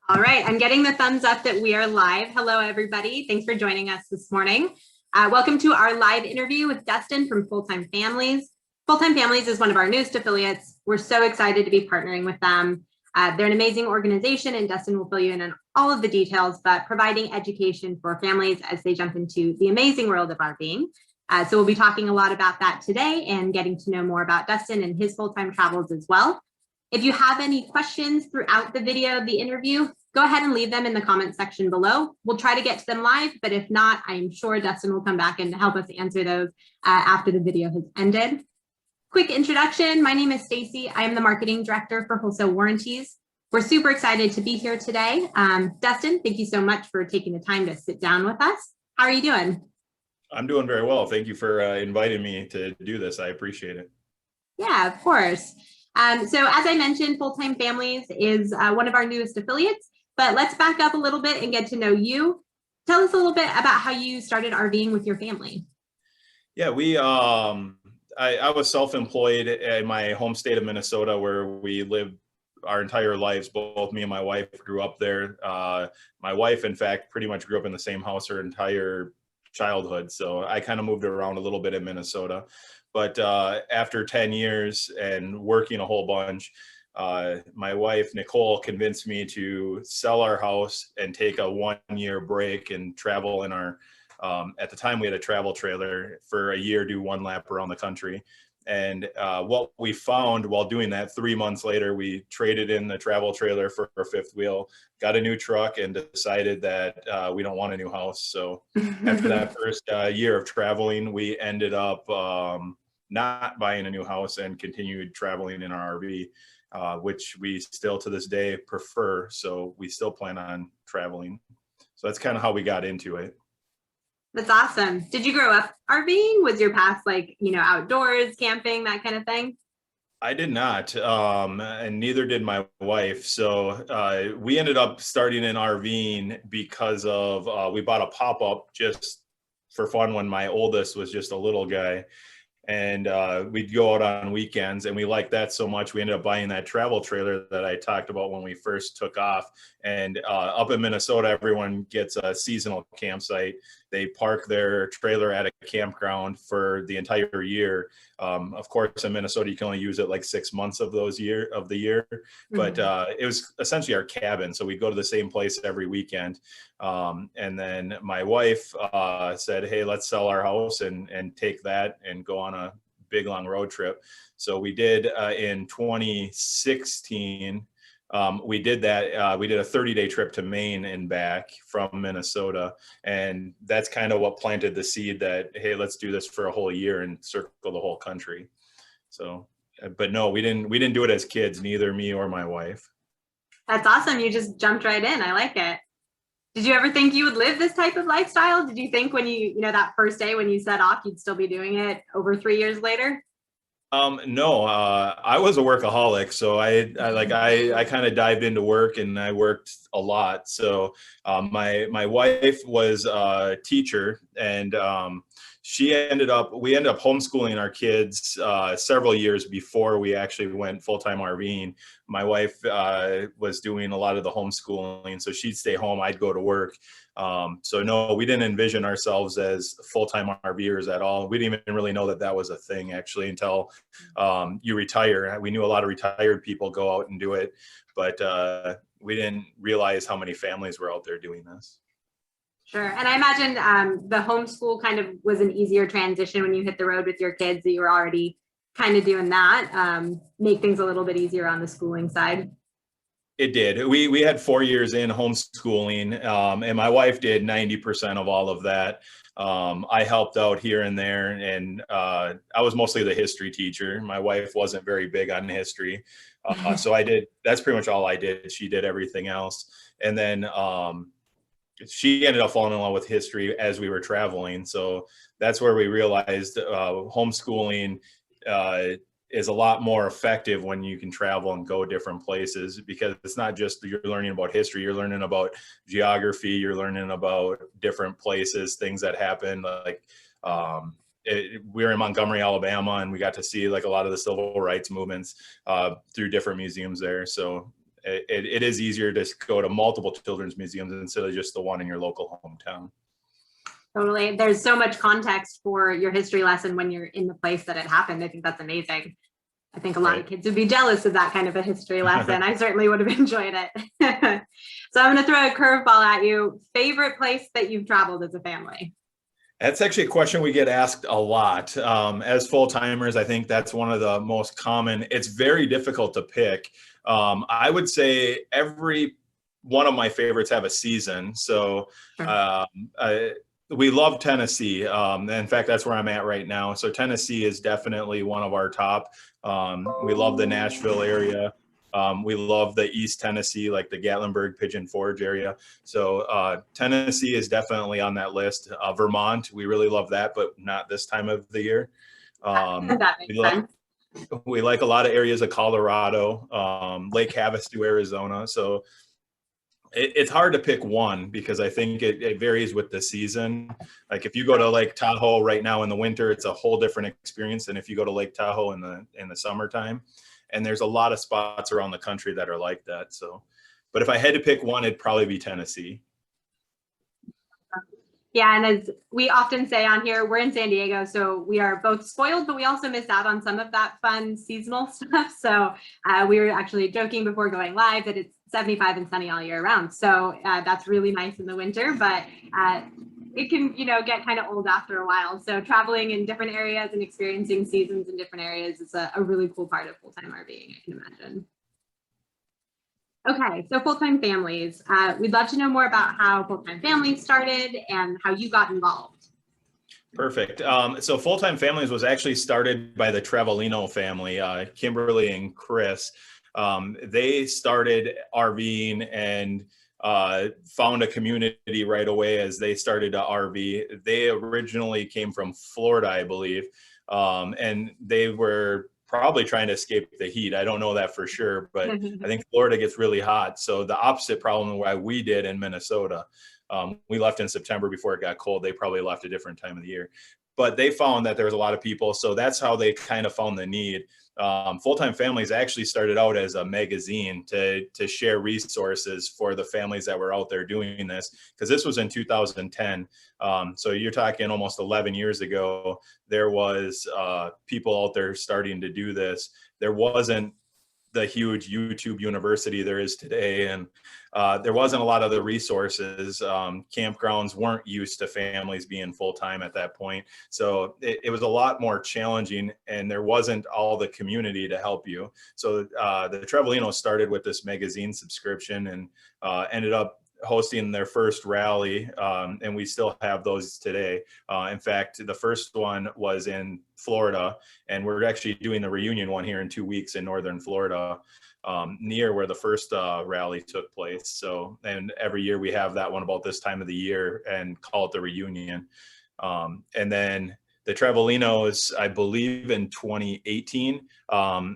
All right, I'm getting the thumbs up that we are live. Hello, everybody. Thanks for joining us this morning. Welcome to our live interview with Dustin from Fulltime Families. Fulltime Families is one of our newest affiliates. We're so excited to be partnering with them. They're an amazing organization, and Dustin will fill you in on all of the details, but providing education for families as they jump into the amazing world of RVing. So we'll be talking a lot about that today and getting to know more about Dustin and his full-time travels as well. If you have any questions throughout the video of the interview, go ahead and leave them in the comment section below. We'll try to get to them live, but if not, I'm sure Dustin will come back and help us answer those after the video has ended. Quick introduction, my name is Stacy. I am the marketing director for Wholesale Warranties. We're super excited to be here today. Dustin, thank you so much for taking the time to sit down with us. How are you doing? I'm doing very well. Thank you for inviting me to do this. I appreciate it. Yeah, of course. So as I mentioned, Fulltime Families is one of our newest affiliates, but let's back up a little bit and get to know you. Tell us a little bit about how you started RVing with your family. Yeah, I was self-employed in my home state of Minnesota, where we lived our entire lives. Both me and my wife grew up there. My wife, in fact, pretty much grew up in the same house her entire childhood. So I kind of moved around a little bit in Minnesota. But after 10 years and working a whole bunch, my wife, Nicole, convinced me to sell our house and take a 1-year break and travel in our, at the time we had a travel trailer for a year, do one lap around the country. And what we found while doing that, 3 months later, we traded in the travel trailer for a fifth wheel, got a new truck, and decided that we don't want a new house. So after that first year of traveling, we ended up not buying a new house and continued traveling in our RV, which we still to this day prefer. So we still plan on traveling. So that's kind of how we got into it. That's awesome. Did you grow up RVing? Was your past like, outdoors, camping, that kind of thing? I did not, and neither did my wife. So we ended up starting in RVing because of, we bought a pop-up just for fun when my oldest was just a little guy. And we'd go out on weekends, and we liked that so much we ended up buying that travel trailer that I talked about when we first took off. And up in Minnesota, everyone gets a seasonal campsite. They park their trailer at a campground for the entire year. Of course, in Minnesota, you can only use it like 6 months of the year. But it was essentially our cabin. So we'd go to the same place every weekend. And then my wife said, hey, let's sell our house and take that and go on a big long road trip. So we did in 2016. We did that. We did a 30-day trip to Maine and back from Minnesota. And that's kind of what planted the seed that, hey, let's do this for a whole year and circle the whole country. So, but no, we didn't do it as kids, neither me or my wife. That's awesome. You just jumped right in. I like it. Did you ever think you would live this type of lifestyle? Did you think when that first day when you set off, you'd still be doing it over 3 years later? No, I was a workaholic, so I kind of dived into work, and I worked a lot. So my wife was a teacher, and we ended up homeschooling our kids several years before we actually went full-time RVing. My wife was doing a lot of the homeschooling, so she'd stay home, I'd go to work. So no, we didn't envision ourselves as full-time RVers at all. We didn't even really know that that was a thing actually until you retire. We knew a lot of retired people go out and do it, but we didn't realize how many families were out there doing this. Sure. And I imagine the homeschool kind of was an easier transition when you hit the road with your kids, that you were already kind of doing that, make things a little bit easier on the schooling side. It did. We had 4 years in homeschooling, and my wife did 90% of all of that. I helped out here and there, and I was mostly the history teacher. My wife wasn't very big on history. So that's pretty much all I did. She did everything else. And then she ended up falling in love with history as we were traveling. So that's where we realized homeschooling is a lot more effective when you can travel and go different places, because it's not just you're learning about history, you're learning about geography, you're learning about different places, things that happen. Like we were in Montgomery, Alabama, and we got to see like a lot of the civil rights movements through different museums there. So it is easier to go to multiple children's museums instead of just the one in your local hometown. Totally. There's so much context for your history lesson when you're in the place that it happened. I think that's amazing. I think a lot of kids would be jealous of that kind of a history lesson. I certainly would have enjoyed it. So I'm going to throw a curveball at you. Favorite place that you've traveled as a family? That's actually a question we get asked a lot. As full-timers, I think that's one of the most common. It's very difficult to pick. I would say every one of my favorites have a season. So we love Tennessee. In fact, that's where I'm at right now. So Tennessee is definitely one of our top. We love the Nashville area. We love the East Tennessee, like the Gatlinburg, Pigeon Forge area. So Tennessee is definitely on that list. Vermont, we really love that, but not this time of the year. That makes sense. We like a lot of areas of Colorado, Lake Havasu, Arizona. So it's hard to pick one because I think it varies with the season. Like if you go to Lake Tahoe right now in the winter, it's a whole different experience than if you go to Lake Tahoe in the summertime. And there's a lot of spots around the country that are like that. So, but if I had to pick one, it'd probably be Tennessee. Yeah, and as we often say on here, we're in San Diego, so we are both spoiled, but we also miss out on some of that fun seasonal stuff. So we were actually joking before going live that it's 75 and sunny all year round. So that's really nice in the winter, but it can, get kind of old after a while. So traveling in different areas and experiencing seasons in different areas is a really cool part of full-time RVing, I can imagine. Okay, so Fulltime Families. We'd love to know more about how Fulltime Families started and how you got involved. Perfect. So Fulltime Families was actually started by the Travelino family, Kimberly and Chris. They started RVing and found a community right away as they started to RV. They originally came from Florida, I believe, and they were probably trying to escape the heat. I don't know that for sure, but I think Florida gets really hot. So the opposite problem why we did in Minnesota. We left in September before it got cold. They probably left a different time of the year, but they found that there was a lot of people. So that's how they kind of found the need. Fulltime Families actually started out as a magazine to share resources for the families that were out there doing this, because this was in 2010. So you're talking almost 11 years ago. There was people out there starting to do this. There wasn't the huge YouTube university there is today. And there wasn't a lot of the resources. Campgrounds weren't used to families being full-time at that point. So it was a lot more challenging, and there wasn't all the community to help you. So the Travelinos started with this magazine subscription and ended up hosting their first rally, and we still have those today. In fact, the first one was in Florida, and we're actually doing the reunion one here in 2 weeks in northern Florida, near where the first rally took place. So, and every year we have that one about this time of the year and call it the reunion. And then the Travelinos, I believe in 2018,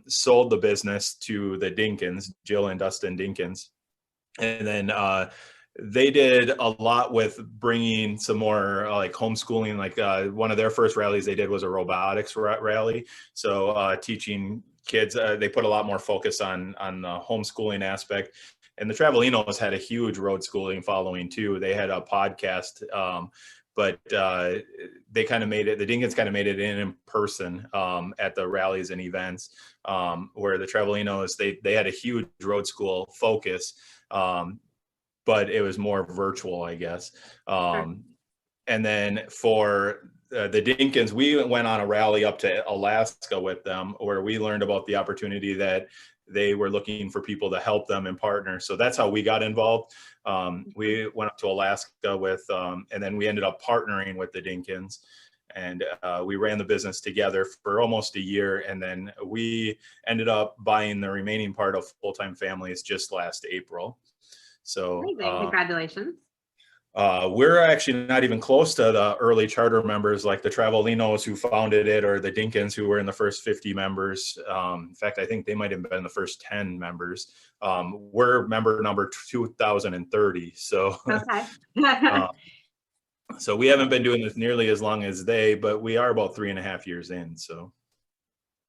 sold the business to the Dinkins, Jill and Dustin Dinkins. And then they did a lot with bringing some more like homeschooling. Like one of their first rallies they did was a robotics rally. So teaching kids, they put a lot more focus on the homeschooling aspect. And the Travelinos had a huge road schooling following too. They had a podcast, but they kind of made it, the Dinkins kind of made it in person at the rallies and events, where the Travelinos, they had a huge road school focus. But it was more virtual, I guess. And then for the Dinkins, we went on a rally up to Alaska with them, where we learned about the opportunity that they were looking for people to help them and partner. So that's how we got involved. We went up to Alaska with, and then we ended up partnering with the Dinkins. And we ran the business together for almost a year. And then we ended up buying the remaining part of Fulltime Families just last April. So congratulations. We're actually not even close to the early charter members like the Travelinos who founded it, or the Dinkins who were in the first 50 members. In fact, I think they might have been the first 10 members. We're member number 2030. So, so we haven't been doing this nearly as long as they, but we are about 3.5 years in. So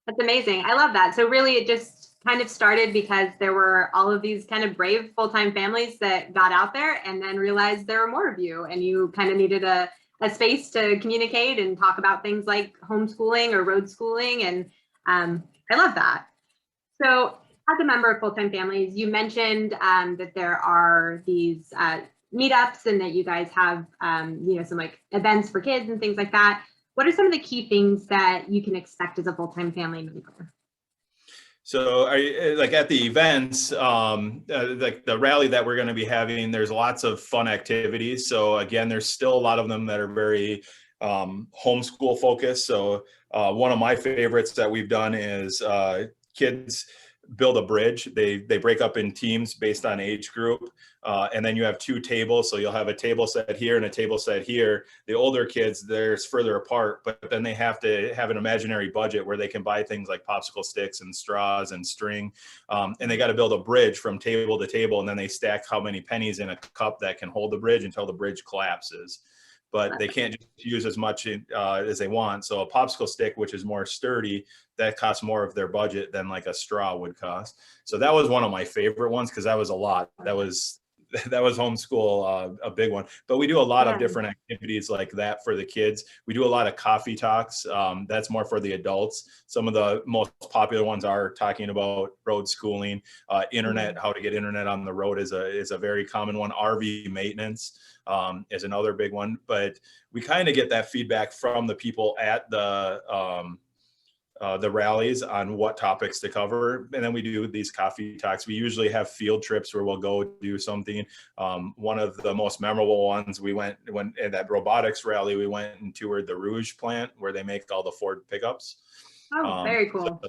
that's amazing. I love that. So really it just kind of started because there were all of these kind of brave full-time families that got out there and then realized there were more of you, and you kind of needed a space to communicate and talk about things like homeschooling or road schooling. And I love that. So as a member of Full-Time Families, you mentioned that there are these meetups and that you guys have, some like events for kids and things like that. What are some of the key things that you can expect as a full-time family member? So like at the events, like the rally that we're going to be having, there's lots of fun activities. So again, there's still a lot of them that are very homeschool focused. So one of my favorites that we've done is kids build a bridge. They break up in teams based on age group. And then you have two tables. So you'll have a table set here and a table set here. The older kids, they're further apart, but then they have to have an imaginary budget where they can buy things like popsicle sticks and straws and string. And they got to build a bridge from table to table. And then they stack how many pennies in a cup that can hold the bridge until the bridge collapses. But they can't just use as much as they want. So a popsicle stick, which is more sturdy, that costs more of their budget than like a straw would cost. So that was one of my favorite ones because that was a lot. That was homeschool, a big one. But we do a lot of different activities like that for the kids. We do a lot of coffee talks. That's more for the adults. Some of the most popular ones are talking about road schooling, internet, how to get internet on the road is a very common one. RV maintenance is another big one. But we kind of get that feedback from the people at the rallies on what topics to cover. And then we do these coffee talks. We usually have field trips where we'll go do something. One of the most memorable ones, when at that robotics rally, we went and toured the Rouge plant where they make all the Ford pickups. Oh, very cool. So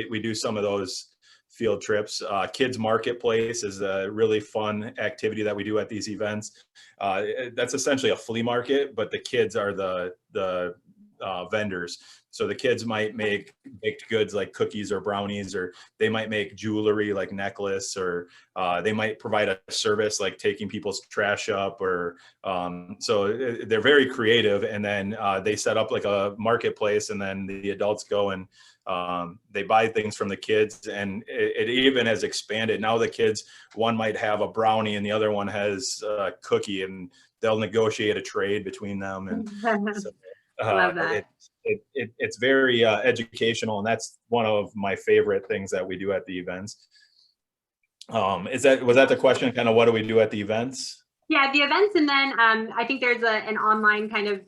we do some of those field trips. Kids Marketplace is a really fun activity that we do at these events. That's essentially a flea market, but the kids are the vendors. So the kids might make baked goods like cookies or brownies, or they might make jewelry like necklace, or they might provide a service like taking people's trash up, or so they're very creative. And then they set up like a marketplace, and then the adults go and they buy things from the kids, and it even has expanded. Now the kids, one might have a brownie and the other one has a cookie, and they'll negotiate a trade between them. And so, love that. It's very educational, and that's one of my favorite things that we do at the events. Was that the question? Kind of what do we do at the events? Yeah, the events, and then I think there's an online kind of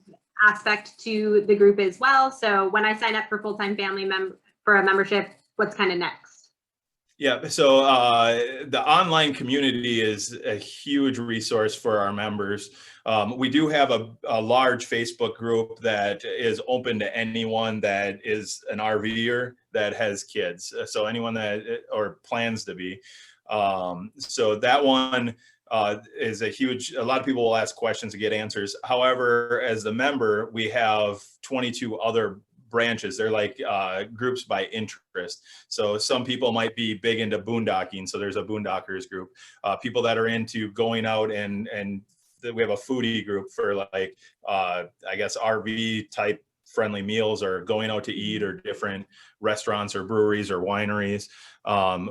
aspect to the group as well. So when I sign up for Full-Time Family for a membership, what's kind of next? Yeah, so the online community is a huge resource for our members. We do have a large Facebook group that is open to anyone that is an RVer that has kids. So anyone that or plans to be. So that one is a lot of people will ask questions to get answers. However, as the member, we have 22 other branches. They're like groups by interest. So some people might be big into boondocking. So there's a boondockers group. People that are into going out and we have a foodie group for like, I guess, RV type friendly meals or going out to eat or different restaurants or breweries or wineries.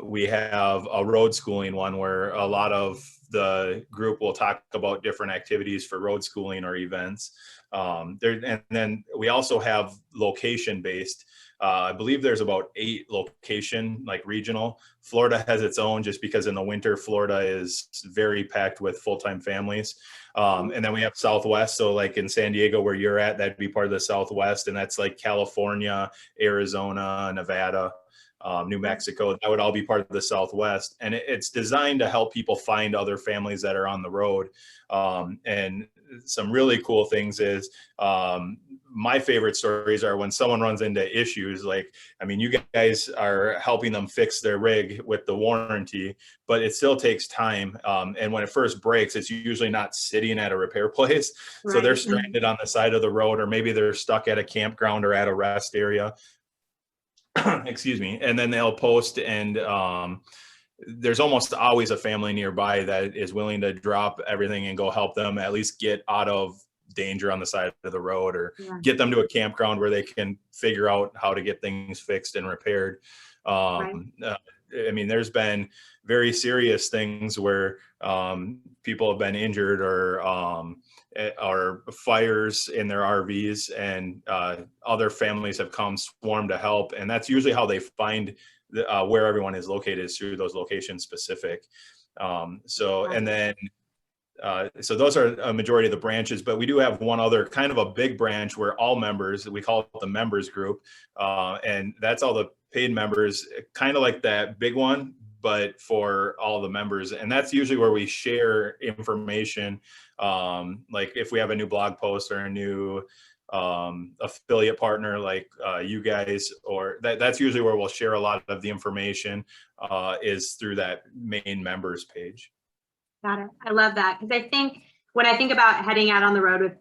We have a road schooling one where a lot of the group will talk about different activities for road schooling or events. And then we also have location based. I believe there's about 8 location, like regional. Florida has its own just because in the winter, Florida is very packed with full-time families. And then we have Southwest. So like in San Diego, where you're at, that'd be part of the Southwest. And that's like California, Arizona, Nevada, New Mexico. That would all be part of the Southwest. And it's designed to help people find other families that are on the road. And some really cool things is my favorite stories are when someone runs into issues. Like, I mean, you guys are helping them fix their rig with the warranty, but it still takes time. And when it first breaks, it's usually not sitting at a repair place. Right. So they're stranded on the side of the road, or maybe they're stuck at a campground or at a rest area. Excuse me. And then they'll post, and there's almost always a family nearby that is willing to drop everything and go help them at least get out of danger on the side of the road, or get them to a campground where they can figure out how to get things fixed and repaired. Right. I mean, there's been very serious things where people have been injured or fires in their RVs, and other families have come swarm to help. And that's usually how they find where everyone is located, is through those location specific. So those are a majority of the branches, but we do have one other kind of a big branch where all members, we call it the members group. And that's all the paid members, kind of like that big one, but for all the members. And that's usually where we share information. Like if we have a new blog post or a new affiliate partner, like you guys, or that's usually where we'll share a lot of the information, is through that main members page. Got it. I love that, because I think when I think about heading out on the road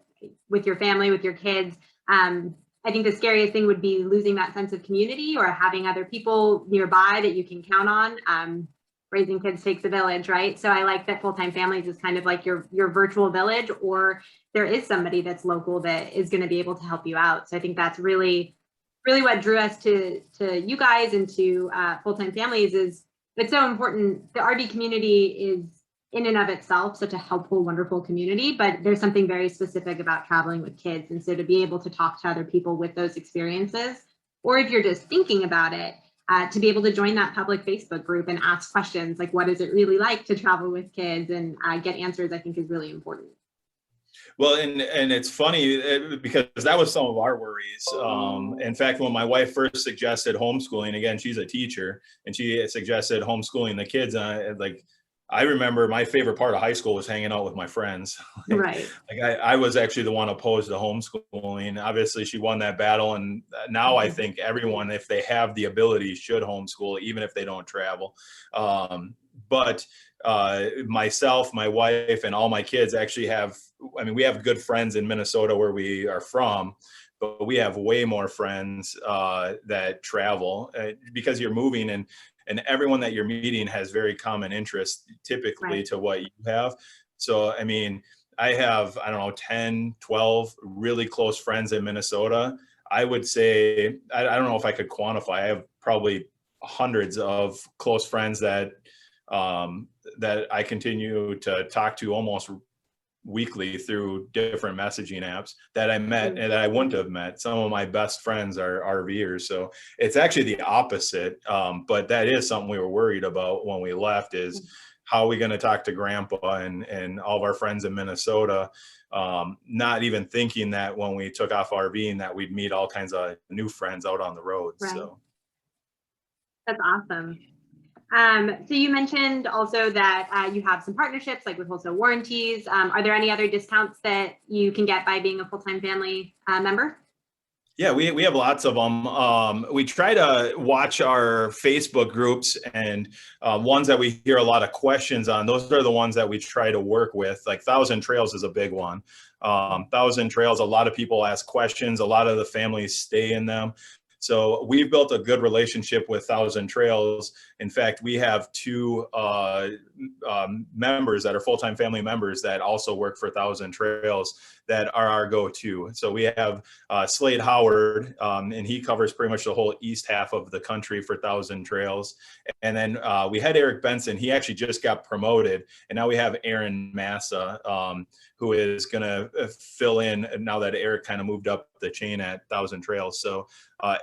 with your family, with your kids, I think the scariest thing would be losing that sense of community, or having other people nearby that you can count on. Raising kids takes a village, right? So I like that Full-Time Families is kind of like your virtual village, or there is somebody that's local that is going to be able to help you out. So I think that's really, really what drew us to you guys and to Full-Time Families. Is it's so important. The RV community is in and of itself such a helpful, wonderful community, but there's something very specific about traveling with kids. And so to be able to talk to other people with those experiences, or if you're just thinking about it, to be able to join that public Facebook group and ask questions like, what is it really like to travel with kids, and get answers, I think is really important. Well, and it's funny because that was some of our worries. In fact, when my wife first suggested homeschooling, again, she's a teacher, and she suggested homeschooling the kids, I remember my favorite part of high school was hanging out with my friends. Right. I was actually the one opposed to homeschooling. Obviously, she won that battle. And now I think everyone, if they have the ability, should homeschool, even if they don't travel. But myself, my wife, and all my kids actually we have good friends in Minnesota where we are from, but we have way more friends that travel because you're moving, and everyone that you're meeting has very common interests, typically, right, to what you have. So, I mean, I have, 10, 12 really close friends in Minnesota. I would say, I don't know if I could quantify. I have probably hundreds of close friends that I continue to talk to almost weekly through different messaging apps that I met and that I wouldn't have met. Some of my best friends are RVers. So it's actually the opposite. But that is something we were worried about when we left, is how are we going to talk to grandpa and all of our friends in Minnesota, not even thinking that when we took off RVing that we'd meet all kinds of new friends out on the road. Right. So that's awesome. So you mentioned also that you have some partnerships like with Wholesale Warranties. Are there any other discounts that you can get by being a Full-Time Family member? Yeah, we have lots of them. We try to watch our Facebook groups, and ones that we hear a lot of questions on, those are the ones that we try to work with. Like Thousand Trails is a big one. Thousand Trails, a lot of people ask questions. A lot of the families stay in them. So we've built a good relationship with Thousand Trails. In fact, we have two members that are Full-Time Family members that also work for Thousand Trails that are our go-to. So we have Slade Howard, and he covers pretty much the whole east half of the country for Thousand Trails. And then we had Eric Benson. He actually just got promoted. And now we have Aaron Massa, who is going to fill in now that Eric kind of moved up the chain at Thousand Trails. So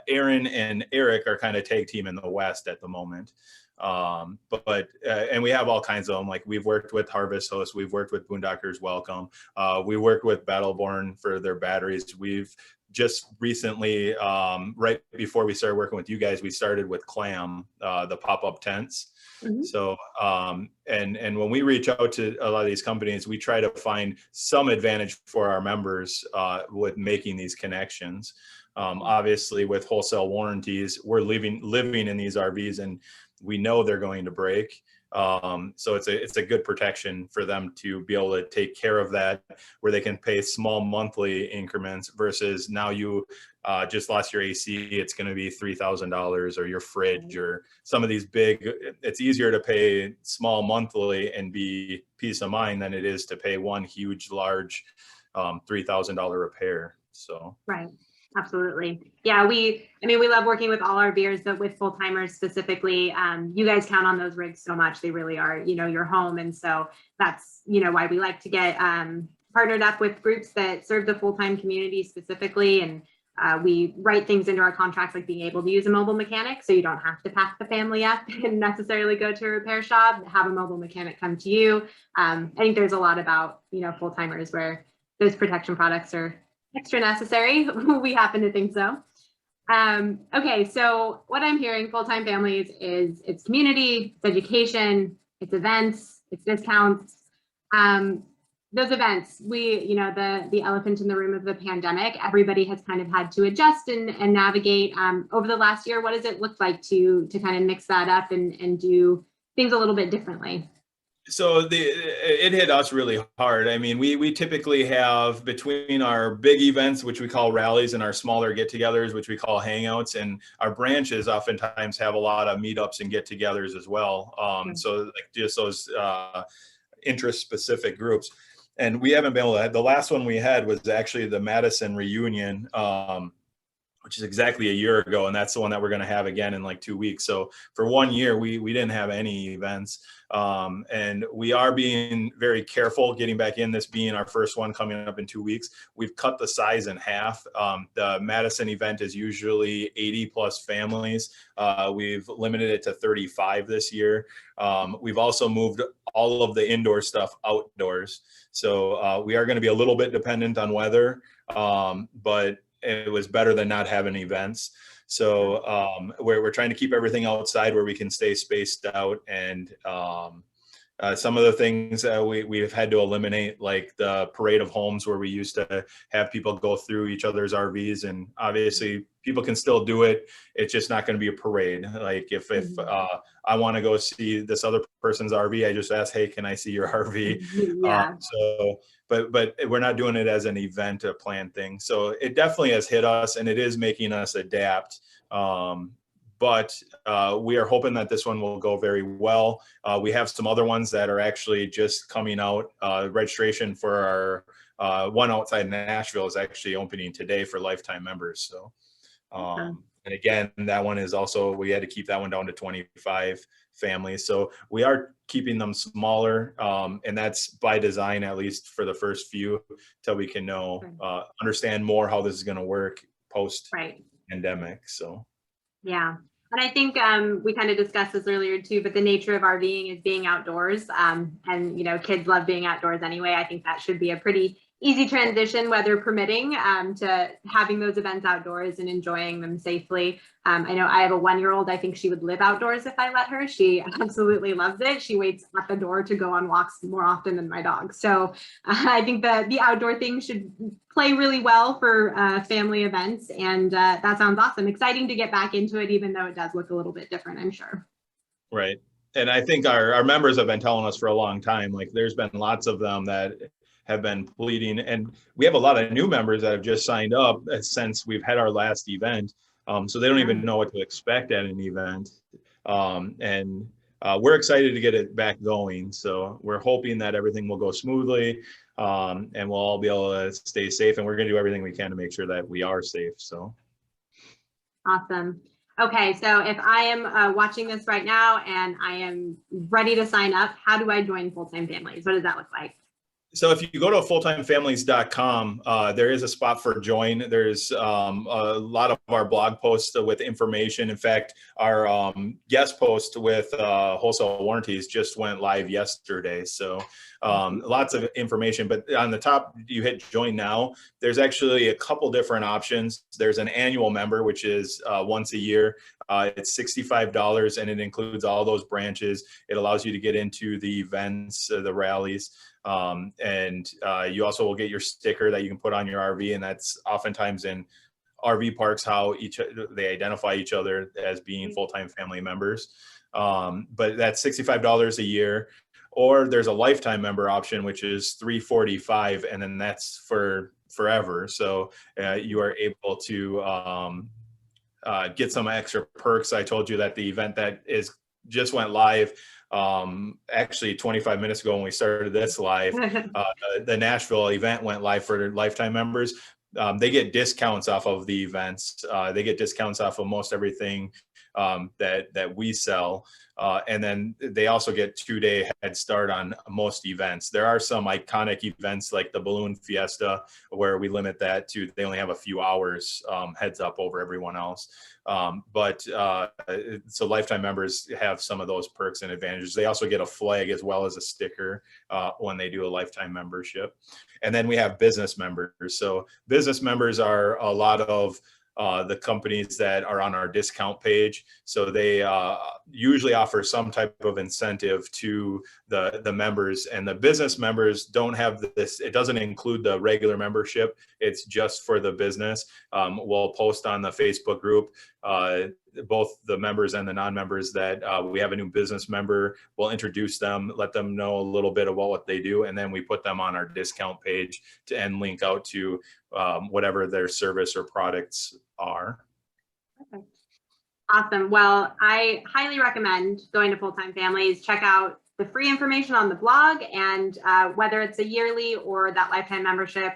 Aaron and Eric are kind of tag team in the West at the moment. And we have all kinds of them. Like we've worked with Harvest Host, we've worked with Boondockers Welcome, we worked with Battleborn for their batteries. We've just recently, right before we started working with you guys, we started with Clam, the pop-up tents. Mm-hmm. So, and when we reach out to a lot of these companies, we try to find some advantage for our members with making these connections. Obviously with Wholesale Warranties, we're living in these RVs and we know they're going to break. So it's a good protection for them to be able to take care of that, where they can pay small monthly increments versus now you just lost your AC, it's going to be $3,000, or your fridge, or some of these big. It's easier to pay small monthly and be peace of mind than it is to pay one huge, large $3,000 repair. So right. Absolutely. Yeah, we love working with all our RVers, but with full timers specifically, you guys count on those rigs so much. They really are, your home. And so that's, why we like to get partnered up with groups that serve the full-time community specifically. And we write things into our contracts, like being able to use a mobile mechanic. So you don't have to pack the family up and necessarily go to a repair shop, have a mobile mechanic come to you. I think there's a lot about, full timers where those protection products are extra necessary. We happen to think so. Okay, so what I'm hearing, Full-Time Families is it's community, it's education, it's events, it's discounts. Those events, the elephant in the room of the pandemic, everybody has kind of had to adjust and navigate over the last year. What does it look like to kind of mix that up and do things a little bit differently? So it hit us really hard. I mean, we typically have between our big events, which we call rallies, and our smaller get-togethers, which we call hangouts, and our branches oftentimes have a lot of meetups and get-togethers as well. So like just those interest-specific groups. And we haven't been able to. The last one we had was actually the Madison reunion, which is exactly a year ago, and that's the one that we're going to have again in like 2 weeks. So for 1 year, we didn't have any events, and we are being very careful getting back in, this being our first one coming up in 2 weeks. We've cut the size in half. The Madison event is usually 80 plus families. We've limited it to 35 this year. We've also moved all of the indoor stuff outdoors. So we are going to be a little bit dependent on weather, but it was better than not having events. So we're trying to keep everything outside where we can stay spaced out. And some of the things that we've had to eliminate, like the parade of homes where we used to have people go through each other's RVs, and obviously people can still do it. It's just not going to be a parade. Like if I want to go see this other person's RV, I just ask, hey, can I see your RV? Yeah. But we're not doing it as an event, a planned thing. So it definitely has hit us, and it is making us adapt. But we are hoping that this one will go very well. We have some other ones that are actually just coming out. Registration for our one outside Nashville is actually opening today for lifetime members. So, and again, that one is also, we had to keep that one down to 25 families. So we are keeping them smaller, and that's by design, at least for the first few, till we can understand more how this is going to work post pandemic. So. Yeah. And I think we kind of discussed this earlier too, but the nature of RVing is being outdoors. And, kids love being outdoors anyway. I think that should be a pretty easy transition, weather permitting, to having those events outdoors and enjoying them safely. I know I have a 1-year-old. I think she would live outdoors if I let her. She absolutely loves it. She waits at the door to go on walks more often than my dog. So I think the outdoor thing should play really well for family events. And that sounds awesome. Exciting to get back into it, even though it does look a little bit different, I'm sure. Right. And I think our members have been telling us for a long time, like there's been lots of them that have been pleading, and we have a lot of new members that have just signed up since we've had our last event. So they don't even know what to expect at an event. And we're excited to get it back going. So we're hoping that everything will go smoothly, and we'll all be able to stay safe, and we're going to do everything we can to make sure that we are safe. So. Awesome. Okay, so if I am watching this right now and I am ready to sign up, how do I join Full-Time Families? What does that look like? So if you go to fulltimefamilies.com, there is a spot for join. There's a lot of our blog posts with information. In fact, our guest post with Wholesale Warranties just went live yesterday. So lots of information, but on the top, you hit join now. There's actually a couple different options. There's an annual member, which is once a year. It's $65, and it includes all those branches. It allows you to get into the events, the rallies. And you also will get your sticker that you can put on your RV, and that's oftentimes in RV parks how they identify each other as being full-time family members. But that's $65 a year, or there's a lifetime member option, which is $345, and then that's for forever. So you are able to get some extra perks. I told you that the event that just went live actually 25 minutes ago when we started this live. The Nashville event went live for lifetime members. they get discounts off of the events. They get discounts off of most everything that we sell. And then they also get 2-day head start on most events. There are some iconic events like the Balloon Fiesta where we limit that to, they only have a few hours heads up over everyone else. So lifetime members have some of those perks and advantages. They also get a flag as well as a sticker when they do a lifetime membership. And then we have business members. So business members are a lot of the companies that are on our discount page. So they usually offer some type of incentive to the members, and the business members don't have this. It doesn't include the regular membership. It's just for the business. We'll post on the Facebook group, both the members and the non-members, that we have a new business member. We'll introduce them, let them know a little bit about what they do, and then we put them on our discount page and link out to whatever their service or products are. Perfect. Awesome. Well, I highly recommend going to Fulltime Families. Check out the free information on the blog, and whether it's a yearly or that lifetime membership,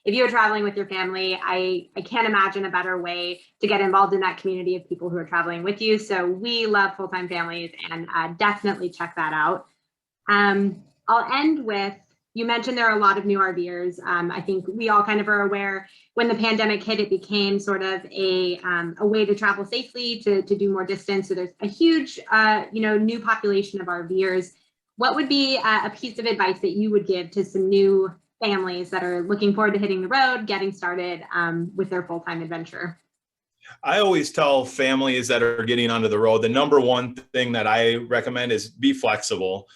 if you're traveling with your family, I can't imagine a better way to get involved in that community of people who are traveling with you. So we love Fulltime Families, and definitely check that out. I'll end with, you mentioned there are a lot of new RVers. I think we all kind of are aware when the pandemic hit, it became sort of a way to travel safely, to do more distance. So there's a huge, new population of RVers. What would be a piece of advice that you would give to some new families that are looking forward to hitting the road, getting started with their full-time adventure? I always tell families that are getting onto the road, the number one thing that I recommend is be flexible.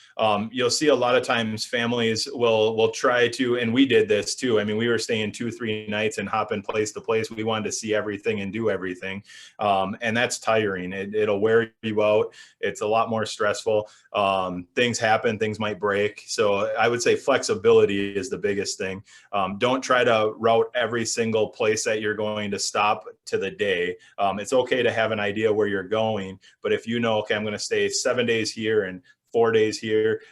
You'll see a lot of times families will try to, and we did this too. I mean, we were staying 2-3 nights and hopping place to place. We wanted to see everything and do everything. And that's tiring. It'll wear you out. It's a lot more stressful. Things happen, things might break. So I would say flexibility is the biggest thing. Don't try to route every single place that you're going to stop to the day. It's okay to have an idea where you're going, but if you know, okay, I'm going to stay 7 days here and 4 days here,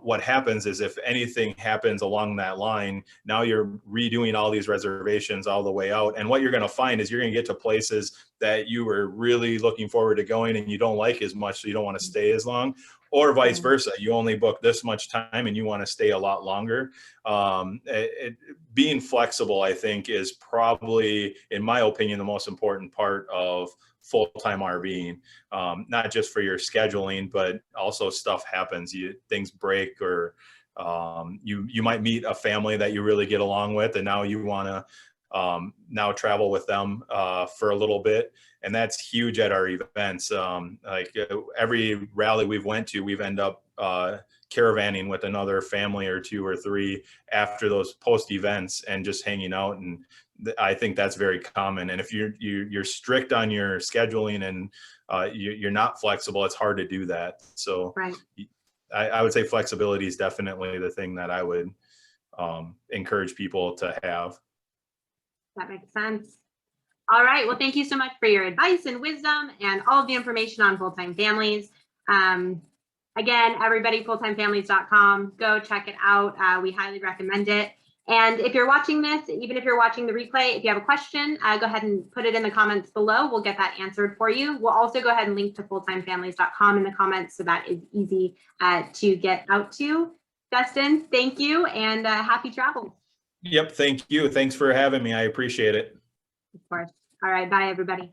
what happens is if anything happens along that line, now you're redoing all these reservations all the way out. And what you're going to find is you're going to get to places that you were really looking forward to going and you don't like as much, so you don't want to stay as long. Or vice versa, you only book this much time and you want to stay a lot longer. Being flexible, I think, is probably, in my opinion, the most important part of full-time RVing. Not just for your scheduling, but also stuff happens. Things break, or you might meet a family that you really get along with, and now you want to now travel with them for a little bit. And that's huge at our events. Every rally we've went to, we've ended up caravanning with another family or 2 or 3 after those post events and just hanging out. And I think that's very common. And if you're strict on your scheduling and you're not flexible, it's hard to do that. So right. I would say flexibility is definitely the thing that I would encourage people to have. That makes sense. All right. Well, thank you so much for your advice and wisdom and all of the information on Fulltime Families. Again, everybody, fulltimefamilies.com. Go check it out. We highly recommend it. And if you're watching this, even if you're watching the replay, if you have a question, go ahead and put it in the comments below. We'll get that answered for you. We'll also go ahead and link to fulltimefamilies.com in the comments, so that is easy to get out to. Dustin, thank you, and happy travels. Yep. Thank you. Thanks for having me. I appreciate it. Of course. All right. Bye, everybody.